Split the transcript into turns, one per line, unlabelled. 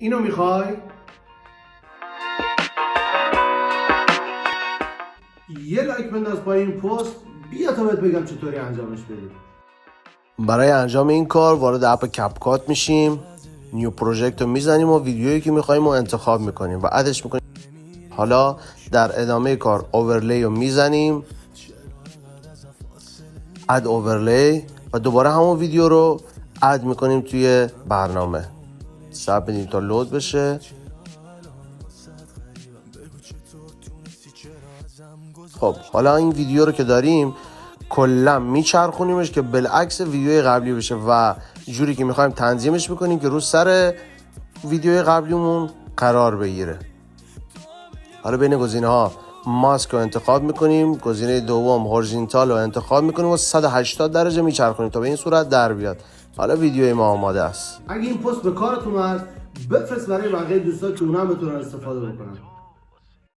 اینو میخوای؟ یه لایک بنداز پایین پست، بیا تا بهت بگم چطوری انجامش بدی.
برای انجام این کار وارد اپ کپکات میشیم، نیو پروژکت رو میزنیم و ویدیویی که میخوایم رو انتخاب میکنیم و ادش میکنیم. حالا در ادامه کار اوورلی رو میزنیم، اد اوورلی، و دوباره همون ویدیو رو اد میکنیم توی برنامه. صبر بدیم تا لود بشه. خب حالا این ویدیو رو که داریم کلا میچرخونیمش که بالعکس ویدیوی قبلی بشه و جوری که میخوایم تنظیمش میکنیم که رو سر ویدیوی قبلیمون قرار بگیره. حالا بین گزینه ها ماسک رو انتخاب میکنیم، گزینه دوم هورزونتال رو انتخاب میکنیم و 180 درجه میچرخونیم تا به این صورت در بیاد. حالا ویدیوی ما آماده است.
اگه این پست به کارت اومد، بفرست برای بقیه دوستا که اونا هم بتونن استفاده بکنن.